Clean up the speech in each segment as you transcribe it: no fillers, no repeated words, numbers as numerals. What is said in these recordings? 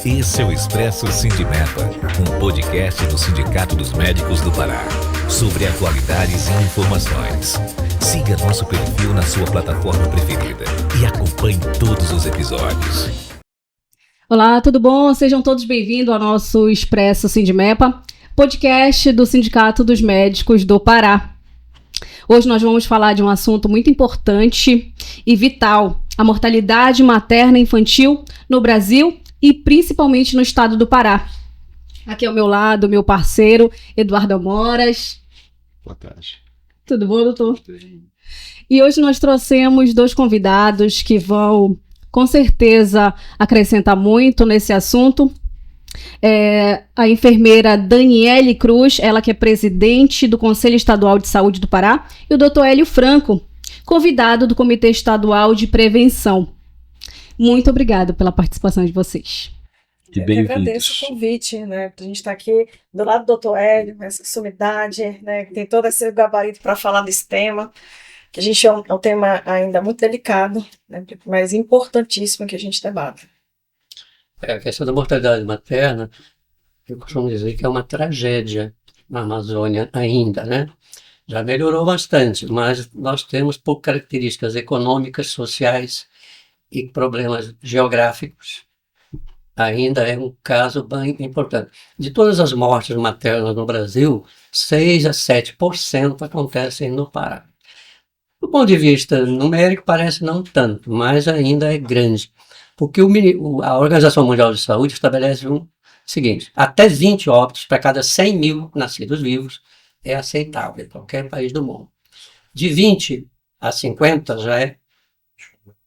Esse é o Expresso Sindimepa, um podcast do Sindicato dos Médicos do Pará, sobre atualidades e informações. Siga nosso perfil na sua plataforma preferida e acompanhe todos os episódios. Olá, tudo bom? Sejam todos bem-vindos ao nosso Expresso Sindimepa, podcast do Sindicato dos Médicos do Pará. Hoje nós vamos falar de um assunto muito importante e vital, a mortalidade materna e infantil no Brasil e principalmente no estado do Pará. Aqui ao meu lado, meu parceiro, Eduardo Amoras. Boa tarde. Tudo bom, doutor? E hoje nós trouxemos dois convidados que vão, com certeza, acrescentar muito nesse assunto. A enfermeira Daniele Cruz, ela que é presidente do Conselho Estadual de Saúde do Pará, e o doutor Hélio Franco, convidado do Comitê Estadual de Prevenção. Muito obrigada pela participação de vocês. E bem-vindos. Eu agradeço o convite, né? A gente está aqui do lado do doutor Hélio, essa sumidade, né? Que tem todo esse gabarito para falar desse tema, que a gente é um tema ainda muito delicado, né? Mas importantíssimo que a gente debata. A questão da mortalidade materna, eu costumo dizer que é uma tragédia na Amazônia ainda, né? Já melhorou bastante, mas nós temos por características econômicas, sociais e problemas geográficos. Ainda é um caso bem importante. De todas as mortes maternas no Brasil, 6 a 7% acontecem no Pará. Do ponto de vista numérico, parece não tanto, mas ainda é grande. Porque a Organização Mundial de Saúde estabelece o seguinte: até 20 óbitos para cada 100 mil nascidos vivos é aceitável em qualquer país do mundo. De 20 a 50 já é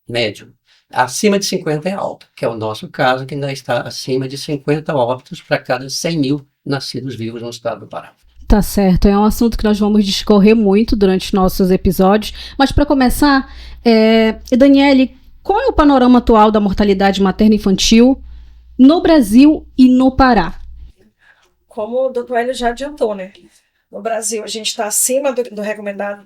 médio. Acima de 50 é alto, que é o nosso caso, que ainda está acima de 50 óbitos para cada 100 mil nascidos vivos no estado do Pará. Tá certo, é um assunto que nós vamos discorrer muito durante os nossos episódios, mas para começar, Daniele, qual é o panorama atual da mortalidade materna e infantil no Brasil e no Pará? Como o doutor Hélio já adiantou, né? No Brasil, a gente está acima do recomendado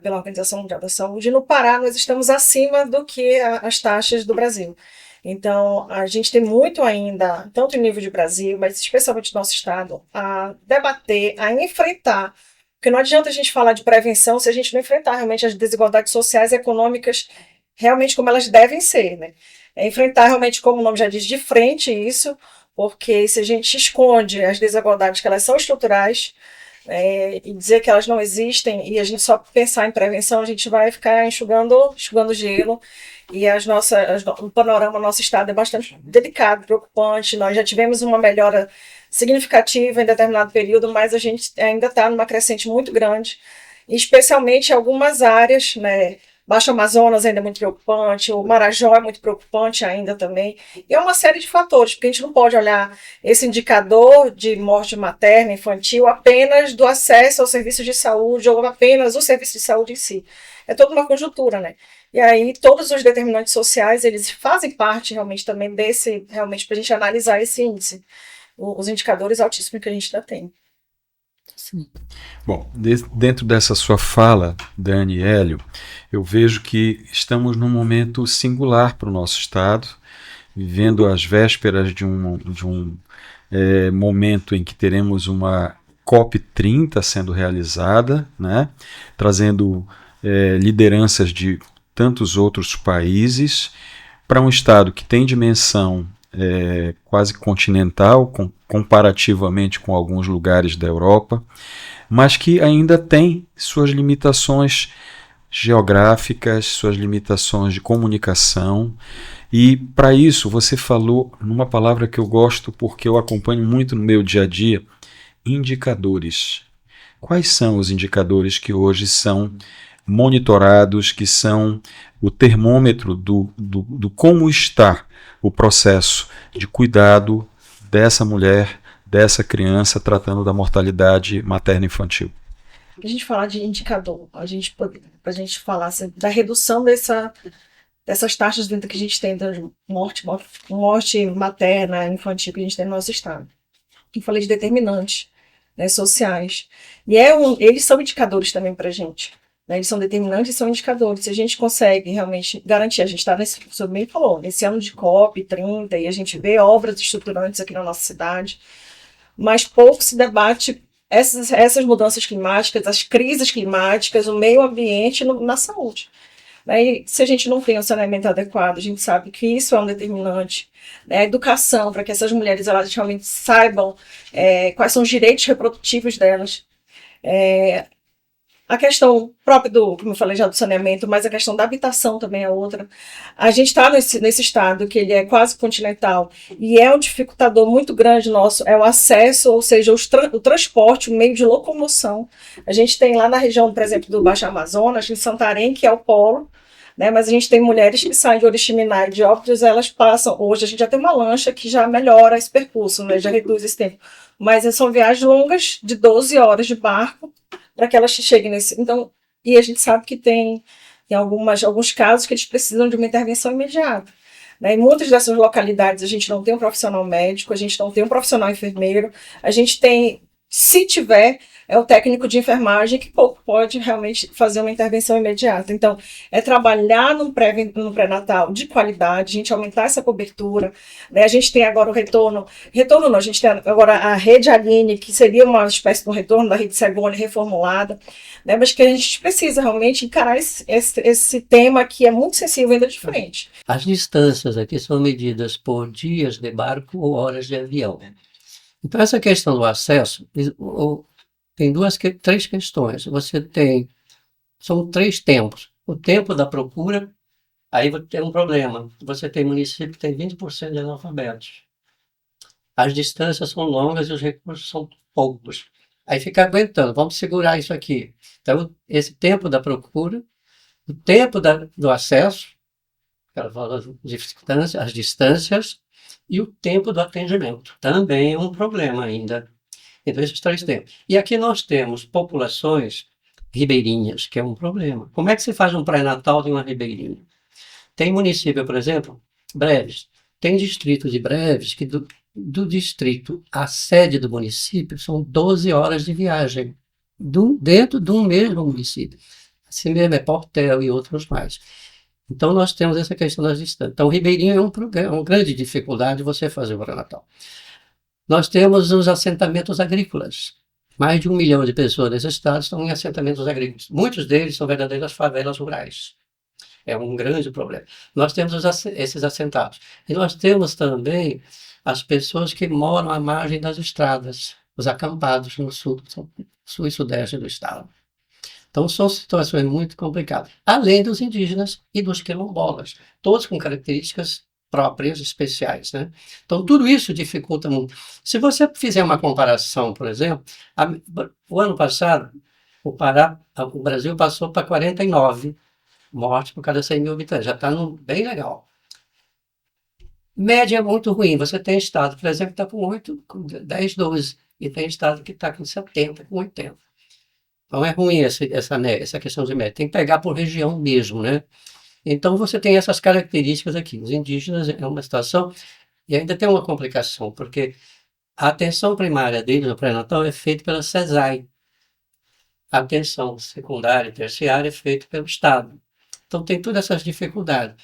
pela Organização Mundial da Saúde, e no Pará nós estamos acima do que as taxas do Brasil. Então, a gente tem muito ainda, tanto em nível de Brasil, mas especialmente no nosso estado, a debater, a enfrentar. Porque não adianta a gente falar de prevenção se a gente não enfrentar realmente as desigualdades sociais e econômicas realmente como elas devem ser, né? Enfrentar realmente, como o nome já diz, de frente isso, porque se a gente esconde as desigualdades que elas são estruturais, e dizer que elas não existem e a gente só pensar em prevenção, a gente vai ficar enxugando gelo, e o panorama do nosso estado é bastante delicado, preocupante. Nós já tivemos uma melhora significativa em determinado período, mas a gente ainda está numa crescente muito grande, especialmente em algumas áreas, né? Baixo Amazonas ainda é muito preocupante, o Marajó é muito preocupante ainda também, e é uma série de fatores, porque a gente não pode olhar esse indicador de morte materna e infantil apenas do acesso ao serviço de saúde ou apenas o serviço de saúde em si. É toda uma conjuntura, né? E aí todos os determinantes sociais, eles fazem parte realmente também desse, realmente para a gente analisar esse índice, os indicadores altíssimos que a gente ainda tem. Sim. Bom, dentro dessa sua fala, Dani e Hélio, eu vejo que estamos num momento singular para o nosso estado, vivendo as vésperas de um momento em que teremos uma COP30 sendo realizada, né, trazendo lideranças de tantos outros países para um estado que tem dimensão quase continental, comparativamente com alguns lugares da Europa, mas que ainda tem suas limitações geográficas, suas limitações de comunicação. E para isso você falou numa palavra que eu gosto porque eu acompanho muito no meu dia a dia: indicadores. Quais são os indicadores que hoje são monitorados, que são o termômetro do como está o processo de cuidado dessa mulher, dessa criança, tratando da mortalidade materna e infantil? A gente falar de indicador, para a gente falar assim, da redução dessas taxas de que a gente tem da morte materna e infantil que a gente tem no nosso estado. Eu falei de determinantes, né, sociais. E eles são indicadores também para a gente. né? Eles são determinantes e são indicadores. Se a gente consegue realmente garantir, a gente está nesse, o senhor bem falou, nesse ano de COP30, e a gente vê obras estruturantes aqui na nossa cidade, mas pouco se debate essas mudanças climáticas, as crises climáticas, o meio ambiente na saúde. E se a gente não tem um saneamento adequado, a gente sabe que isso é um determinante. Né? A educação, para que essas mulheres elas realmente saibam quais são os direitos reprodutivos delas. A questão própria como eu falei já, do saneamento, mas a questão da habitação também é outra. A gente está nesse estado que ele é quase continental e é um dificultador muito grande nosso, é o acesso, ou seja, o transporte, o meio de locomoção. A gente tem lá na região, por exemplo, do Baixo Amazonas, em Santarém, que é o polo, né, mas a gente tem mulheres que saem de Oriximiná e de Óbidos, elas passam, hoje a gente já tem uma lancha que já melhora esse percurso, né, já reduz esse tempo. Mas são viagens longas, de 12 horas de barco, para que elas cheguem nesse... Então, e a gente sabe que tem alguns casos que eles precisam de uma intervenção imediata. Né? Em muitas dessas localidades a gente não tem um profissional médico, a gente não tem um profissional enfermeiro, a gente tem, se tiver, é o técnico de enfermagem que pouco pode realmente fazer uma intervenção imediata. Então, é trabalhar no pré-natal de qualidade, a gente aumentar essa cobertura. Né? A gente tem agora o retorno não, a gente tem agora a rede Aline, que seria uma espécie de um retorno da rede Segone reformulada, né? Mas que a gente precisa realmente encarar esse tema que é muito sensível ainda de frente. As distâncias aqui são medidas por dias de barco ou horas de avião. Então, essa questão do acesso, tem três questões. São 3 tempos. O tempo da procura, aí tem um problema. Você tem município que tem 20% de analfabetos. As distâncias são longas e os recursos são poucos. Aí fica aguentando, vamos segurar isso aqui. Então, esse tempo da procura, o tempo do acesso, ela fala as distâncias, e o tempo do atendimento. Também é um problema ainda. Então, esses 3 tempos. E aqui nós temos populações ribeirinhas, que é um problema. Como é que se faz um pré-natal de uma ribeirinha? Tem município, por exemplo, Breves. Tem distrito de Breves que do distrito à sede do município são 12 horas de viagem dentro de um mesmo município. Assim mesmo é Portel e outros mais. Então, nós temos essa questão das distâncias. Então, o ribeirinho é uma grande dificuldade de você fazer o pré-natal. Nós temos os assentamentos agrícolas. Mais de 1 milhão de pessoas nesse estado estão em assentamentos agrícolas. Muitos deles são verdadeiras favelas rurais. É um grande problema. Nós temos esses assentados. E nós temos também as pessoas que moram à margem das estradas, os acampados no sul e sudeste do estado. Então, são situações muito complicadas. Além dos indígenas e dos quilombolas, todos com características próprias, especiais, né? Então, tudo isso dificulta muito. Se você fizer uma comparação, por exemplo, o ano passado, o Brasil passou para 49 mortes por cada 100 mil habitantes. Já está bem legal. Média é muito ruim. Você tem estado, por exemplo, que está com 8, com 10, 12. E tem estado que está com 70, com 80. Então, é ruim essa questão de média. Tem que pegar por região mesmo, né? Então, você tem essas características aqui. Os indígenas é uma situação, e ainda tem uma complicação, porque a atenção primária deles no pré-natal é feita pela SESAI. A atenção secundária e terciária é feita pelo Estado. Então, tem todas essas dificuldades.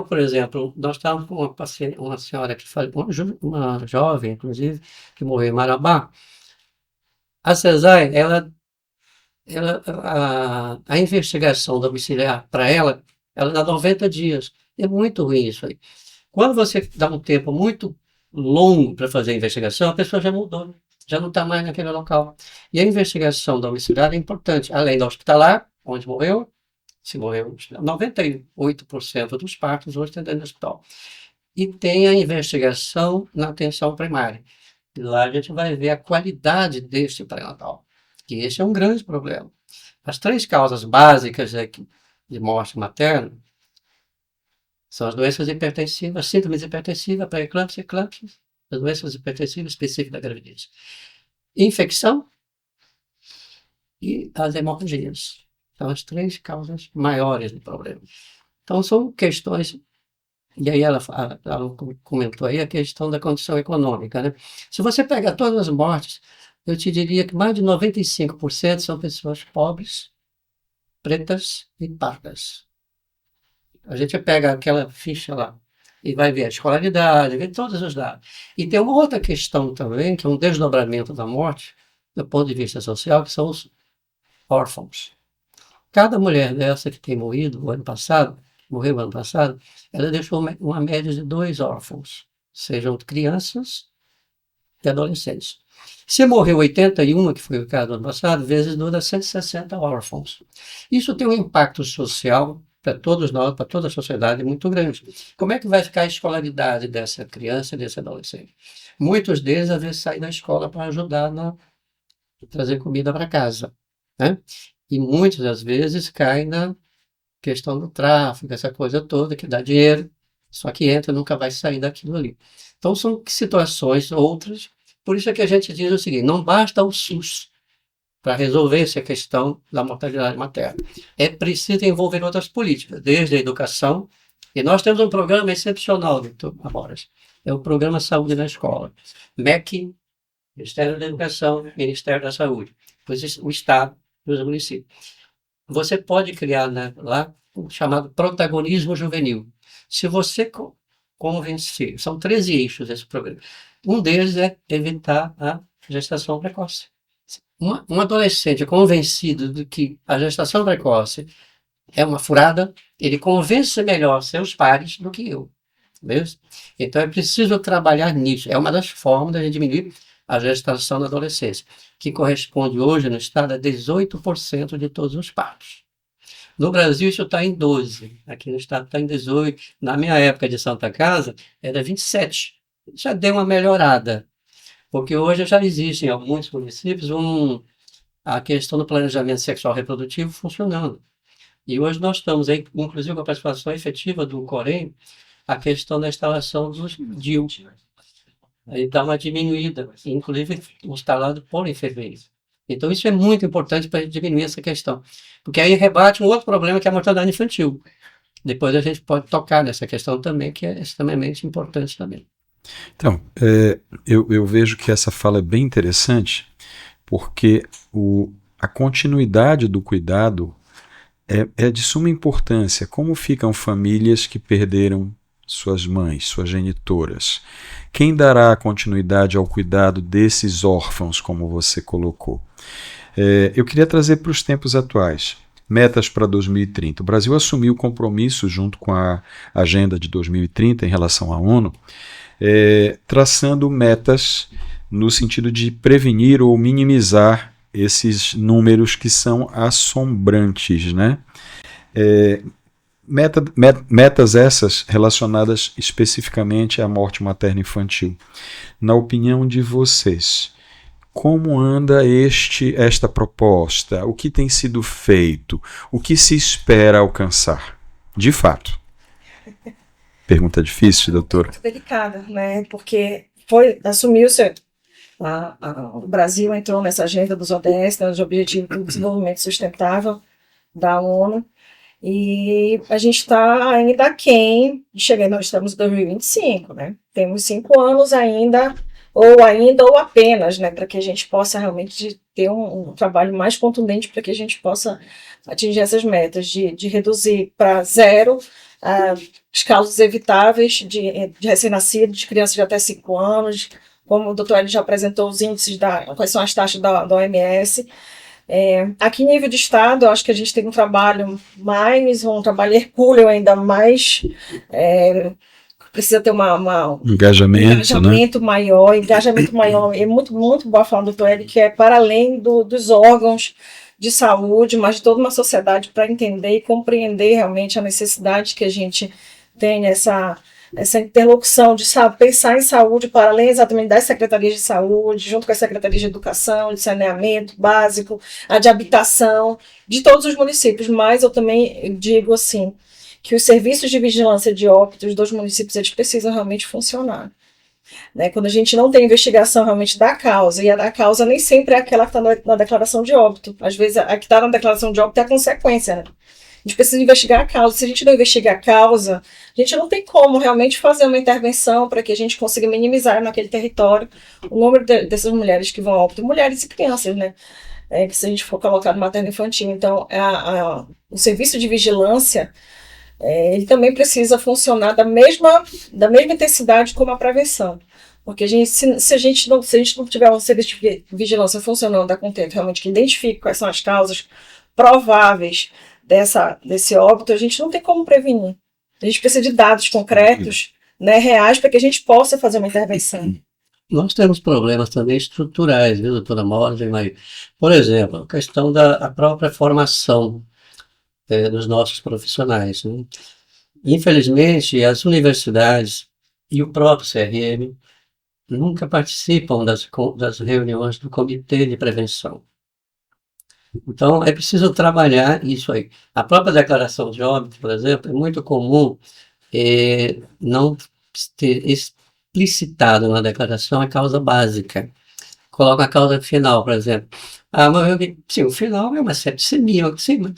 Por exemplo, nós estávamos com uma senhora que uma jovem, inclusive, que morreu em Marabá. A SESAI, a investigação domiciliar para ela dá 90 dias. É muito ruim isso aí. Quando você dá um tempo muito longo para fazer a investigação, a pessoa já mudou, já não está mais naquele local. E a investigação domiciliar é importante, além da hospitalar, onde morreu, se morreu, 98% dos partos hoje estão dentro do hospital. E tem a investigação na atenção primária. E lá a gente vai ver a qualidade deste pré-natal, que esse é um grande problema. As 3 causas básicas de morte materna são as doenças hipertensivas, síndromes hipertensivas, pré-eclâmpsia, eclâmpsia, as doenças hipertensivas específicas da gravidez. Infecção e as hemorragias. São as 3 causas maiores do problema. Então, são questões. E aí ela comentou aí a questão da condição econômica, né? Se você pegar todas as mortes, eu te diria que mais de 95% são pessoas pobres pretas e pardas. A gente pega aquela ficha lá e vai ver a escolaridade, ver todos os dados. E tem uma outra questão também, que é um desdobramento da morte, do ponto de vista social, que são os órfãos. Cada mulher dessa que tem morreu ano passado, ela deixou uma média de 2 órfãos, sejam crianças e adolescentes. Se morreu 81, que foi o caso do ano passado, vezes 2 dá 160 órfãos. Isso tem um impacto social para todos nós, para toda a sociedade, muito grande. Como é que vai ficar a escolaridade dessa criança e desse adolescente? Muitos deles, às vezes, saem da escola para ajudar a trazer comida para casa, né? E muitas das vezes caem na questão do tráfico, essa coisa toda, que dá dinheiro, só que entra e nunca vai sair daquilo ali. Então, são situações outras. Por isso é que a gente diz o seguinte: não basta o SUS para resolver essa questão da mortalidade materna. É preciso envolver outras políticas, desde a educação. E nós temos um programa excepcional, Dr. Amoras. É o Programa Saúde na Escola. MEC, Ministério da Educação, Ministério da Saúde. Depois o Estado e os municípios. Você pode criar, né, lá o chamado protagonismo juvenil. Se você convencer, são 13 eixos esse programa. Um deles é evitar a gestação precoce. Um adolescente convencido de que a gestação precoce é uma furada, ele convence melhor seus pares do que eu. Mesmo? Então é preciso trabalhar nisso. É uma das formas de diminuir a gestação na adolescência, que corresponde hoje no estado a 18% de todos os partos. No Brasil isso está em 12%, aqui no estado está em 18%. Na minha época de Santa Casa era 27%. Já deu uma melhorada. Porque hoje já existe em alguns municípios a questão do planejamento sexual reprodutivo funcionando. E hoje nós estamos aí, inclusive com a participação efetiva do Corém, a questão da instalação dos DIU. Aí dá uma diminuída, inclusive instalado por enfermeiros. Então isso é muito importante para diminuir essa questão. Porque aí rebate um outro problema, que é a mortalidade infantil. Depois a gente pode tocar nessa questão também, que é extremamente importante também. Então, eu vejo que essa fala é bem interessante, porque a continuidade do cuidado é de suma importância. Como ficam famílias que perderam suas mães, suas genitoras? Quem dará continuidade ao cuidado desses órfãos, como você colocou? Eu queria trazer para os tempos atuais. Metas para 2030. O Brasil assumiu o compromisso, junto com a Agenda de 2030 em relação à ONU, traçando metas no sentido de prevenir ou minimizar esses números que são assombrantes, né? Metas essas relacionadas especificamente à morte materna infantil. Na opinião de vocês, como anda esta proposta? O que tem sido feito? O que se espera alcançar? De fato. Pergunta difícil, doutora. Muito delicada, né? Porque assumiu-se, o Brasil entrou nessa agenda dos ODS, né, dos Objetivos do Desenvolvimento Sustentável da ONU, e a gente está ainda aquém de chegar. Nós estamos em 2025, né? Temos 5 anos ainda ou apenas, né, para que a gente possa realmente ter um trabalho mais contundente, para que a gente possa atingir essas metas de reduzir para 0 os casos evitáveis de recém-nascidos, de crianças de até 5 anos, como o doutor Hélio já apresentou os índices, quais são as taxas da OMS. Aqui em nível de estado, eu acho que a gente tem um trabalho hercúleo ainda mais, precisa ter um engajamento maior. É muito, muito boa falar do doutor Hélio, que é para além dos órgãos de saúde, mas de toda uma sociedade, para entender e compreender realmente a necessidade que a gente tem essa interlocução de pensar em saúde para além exatamente das secretarias de saúde, junto com as secretarias de educação, de saneamento básico, a de habitação, de todos os municípios. Mas eu também digo assim, que os serviços de vigilância de óbitos dos municípios, eles precisam realmente funcionar. Né? Quando a gente não tem investigação realmente da causa, e a da causa nem sempre é aquela que está na declaração de óbito. Às vezes a que está na declaração de óbito é a consequência, né? A gente precisa investigar a causa. Se a gente não investigar a causa, a gente não tem como realmente fazer uma intervenção para que a gente consiga minimizar naquele território o número dessas mulheres que vão a óbito, mulheres e crianças, né? que se a gente for colocar no materno-infantil. Então, o serviço de vigilância, ele também precisa funcionar da mesma intensidade como a prevenção. Porque se a gente não tiver um serviço de vigilância funcionando a contento, realmente, que identifique quais são as causas prováveis desse óbito, a gente não tem como prevenir. A gente precisa de dados concretos, né, reais, para que a gente possa fazer uma intervenção. Nós temos problemas também estruturais, viu, doutora Morgan? Por exemplo, a questão da própria formação dos nossos profissionais, né? Infelizmente, as universidades e o próprio CRM nunca participam das reuniões do Comitê de Prevenção. Então, é preciso trabalhar isso aí. A própria declaração de óbito, por exemplo, é muito comum não ter explicitado na declaração a causa básica. Coloca a causa final, por exemplo. Sim, o final é uma septicemia. Sim,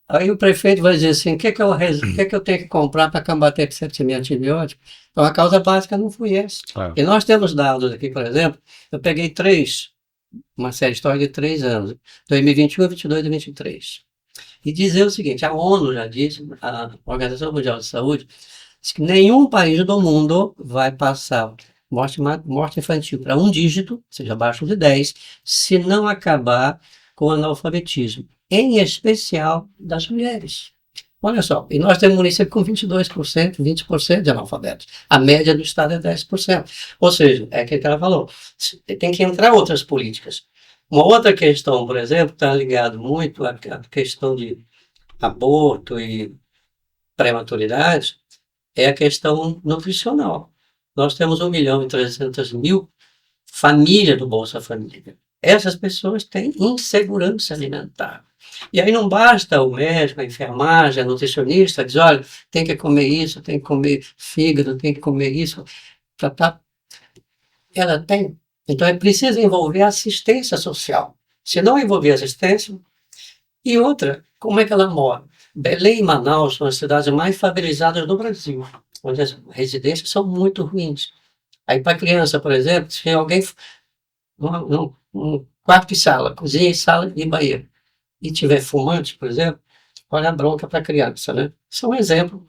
aí o prefeito vai dizer assim, o que eu tenho que comprar para combater a septicemia antibiótica? Então, a causa básica não foi essa. E nós temos dados aqui, por exemplo, eu peguei uma série histórica de 3 anos, 2021, 22 e 23. E dizer o seguinte, a ONU já disse, a Organização Mundial de Saúde, diz que nenhum país do mundo vai passar morte infantil para um dígito, seja abaixo de 10, se não acabar com o analfabetismo, em especial das mulheres. Olha só, e nós temos município com 22%, 20% de analfabetos. A média do estado é 10%. Ou seja, é aquilo que ela falou, tem que entrar outras políticas. Uma outra questão, por exemplo, está ligado muito à questão de aborto e prematuridade, é a questão nutricional. Nós temos 1.300.000 famílias do Bolsa Família. Essas pessoas têm insegurança alimentar. E aí não basta o médico, a enfermagem, a nutricionista dizer, olha, tem que comer isso, tem que comer fígado, tem que comer isso. Ela tem. Então é preciso envolver a assistência social. Se não envolver a assistência... E outra, como é que ela mora? Belém e Manaus são as cidades mais favelizadas do Brasil, onde as residências são muito ruins. Aí para a criança, por exemplo, se alguém... Um quarto e sala, cozinha e sala e banheiro, e tiver fumante, por exemplo, olha a bronca para a criança, né? Isso é um exemplo.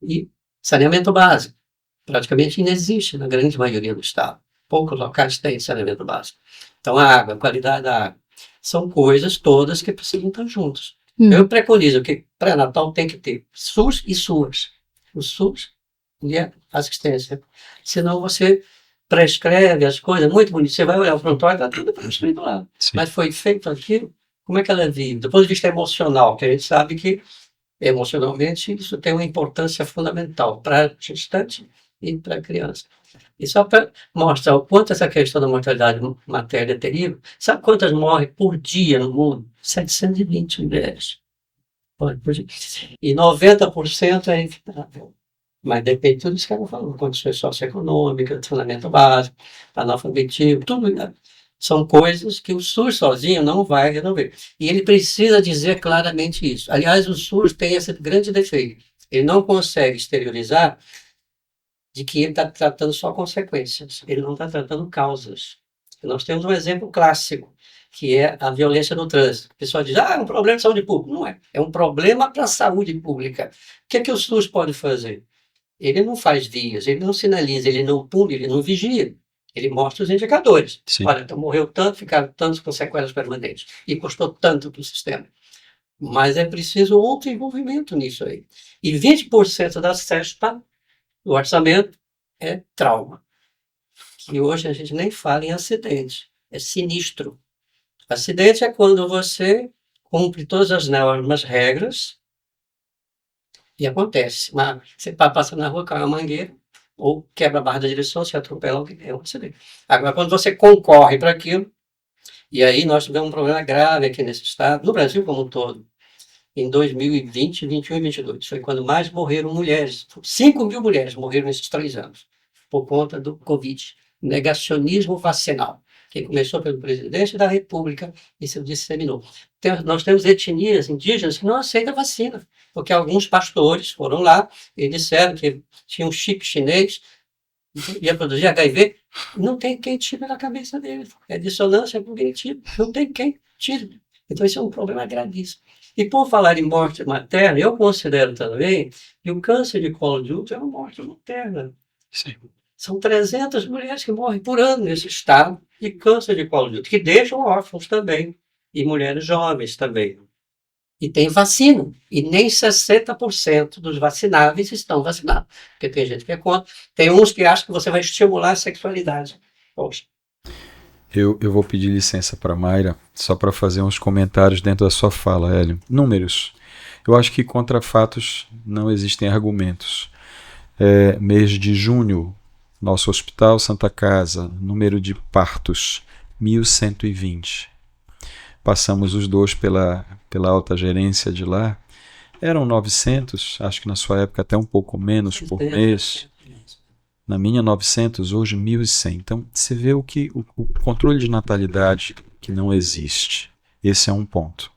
E saneamento básico, praticamente inexiste na grande maioria do estado. Poucos locais têm saneamento básico. Então, a água, a qualidade da água, são coisas todas que precisam estar juntas. Eu preconizo que pré-natal tem que ter SUS e SUAS. O SUS e a assistência. Senão você prescreve as coisas, muito bonito. Você vai olhar o prontuário, está tudo prescrito lá. Sim. Mas foi feito aquilo, como é que ela vive? Do ponto de vista emocional, que a gente sabe que emocionalmente isso tem uma importância fundamental para a gestante e para a criança. E só para mostrar o quanto essa questão da mortalidade materna é terrível, sabe quantas morrem por dia no mundo? 720 mulheres. Por dia. E 90% é evitável. Mas depende de tudo isso que ela falou, condições socioeconômicas, treinamento básico, analfabetismo, tudo isso. São coisas que o SUS sozinho não vai resolver. E ele precisa dizer claramente isso. Aliás, o SUS tem esse grande defeito. Ele não consegue exteriorizar de que ele está tratando só consequências. Ele não está tratando causas. E nós temos um exemplo clássico, que é a violência no trânsito. O pessoal diz, é um problema de saúde pública. Não é. É um problema para a saúde pública. O que é que o SUS pode fazer? Ele não faz vias, ele não sinaliza, ele não pune, ele não vigia. Ele mostra os indicadores. Sim. Olha, então morreu tanto, ficaram tantos com sequelas permanentes. E custou tanto para o sistema. Mas é preciso outro envolvimento nisso aí. E 20% da cesta do orçamento é trauma. Que hoje a gente nem fala em acidente. É sinistro. Acidente é quando você cumpre todas as normas, regras, e acontece. Mas você passa na rua, cai uma mangueira, ou quebra a barra da direção, se atropela alguém, é um acidente. Agora, quando você concorre para aquilo, e aí nós tivemos um problema grave aqui nesse estado, no Brasil como um todo, em 2020, 21 e 22, foi quando mais morreram mulheres, 5.000 mulheres morreram nesses 3 anos, por conta do Covid, negacionismo vacinal, que começou pelo presidente da República e se disseminou. Nós temos etnias indígenas que não aceitam vacina, porque alguns pastores foram lá e disseram que tinha um chip chinês ia produzir HIV, não tem quem tire da cabeça dele. É dissonância cognitiva, não tem quem tire. Então, isso é um problema gravíssimo. E por falar em morte materna, eu considero também que o câncer de colo de útero é uma morte materna. Sim. São 300 mulheres que morrem por ano nesse estado de câncer de colo de útero, que deixam órfãos também, e mulheres jovens também. E tem vacina, e nem 60% dos vacináveis estão vacinados, porque tem gente que é contra, tem uns que acham que você vai estimular a sexualidade. Poxa. Eu vou pedir licença para a Mayra, só para fazer uns comentários dentro da sua fala, Hélio. Números. Eu acho que contra fatos não existem argumentos. Mês de junho, nosso hospital Santa Casa, número de partos, 1.120. Passamos os dois pela alta gerência de lá. Eram 900, acho que na sua época até um pouco menos por mês. Na minha 900, hoje 1.100. Então, você vê o controle de natalidade que não existe. Esse é um ponto.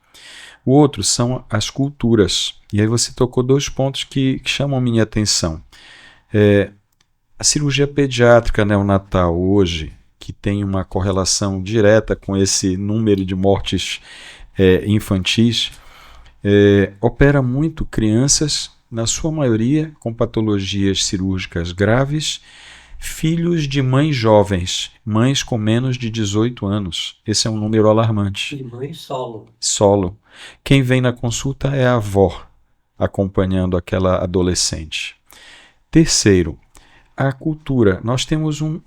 O outro são as culturas. E aí você tocou 2 pontos que chamam minha atenção. A cirurgia pediátrica neonatal hoje, que tem uma correlação direta com esse número de mortes infantis, opera muito crianças, na sua maioria, com patologias cirúrgicas graves, filhos de mães jovens, mães com menos de 18 anos. Esse é um número alarmante. E mãe solo. Solo. Quem vem na consulta é a avó, acompanhando aquela adolescente. Terceiro, a cultura. Nós temos um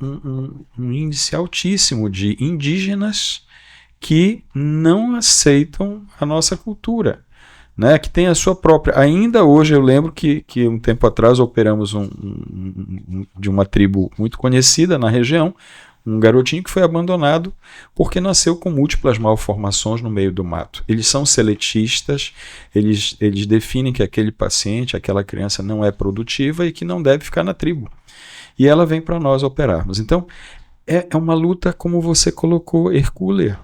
índice altíssimo de indígenas que não aceitam a nossa cultura. Né, que tem a sua própria. Ainda hoje eu lembro que um tempo atrás operamos de uma tribo muito conhecida na região, um garotinho que foi abandonado porque nasceu com múltiplas malformações no meio do mato. Eles são seletistas, eles definem que aquele paciente, aquela criança não é produtiva e que não deve ficar na tribo. E ela vem para nós operarmos. Então, é uma luta, como você colocou, hercúlea,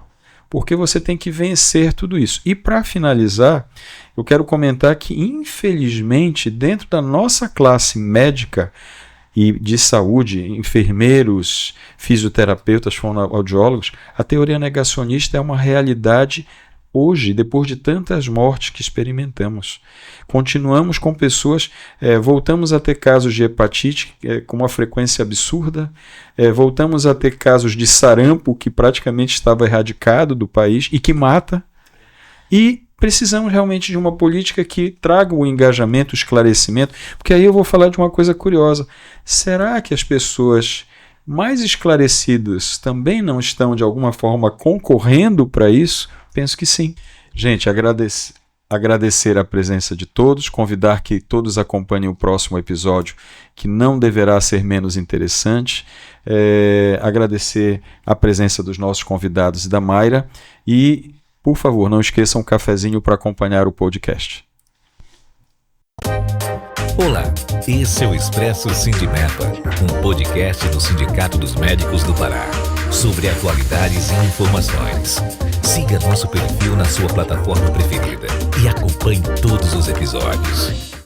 porque você tem que vencer tudo isso. E para finalizar, eu quero comentar que, infelizmente, dentro da nossa classe médica e de saúde, enfermeiros, fisioterapeutas, fonoaudiólogos, a teoria negacionista é uma realidade hoje, depois de tantas mortes que experimentamos. Continuamos com pessoas, voltamos a ter casos de hepatite com uma frequência absurda, voltamos a ter casos de sarampo que praticamente estava erradicado do país e que mata, e precisamos realmente de uma política que traga o engajamento, o esclarecimento, porque aí eu vou falar de uma coisa curiosa. Será que as pessoas mais esclarecidas também não estão de alguma forma concorrendo para isso? Penso que sim. Gente, agradecer a presença de todos, convidar que todos acompanhem o próximo episódio, que não deverá ser menos interessante, agradecer a presença dos nossos convidados e da Mayra, e, por favor, não esqueçam um cafezinho para acompanhar o podcast. Olá, esse é o Expresso Sindimepa, um podcast do Sindicato dos Médicos do Pará, sobre atualidades e informações. Siga nosso perfil na sua plataforma preferida e acompanhe todos os episódios.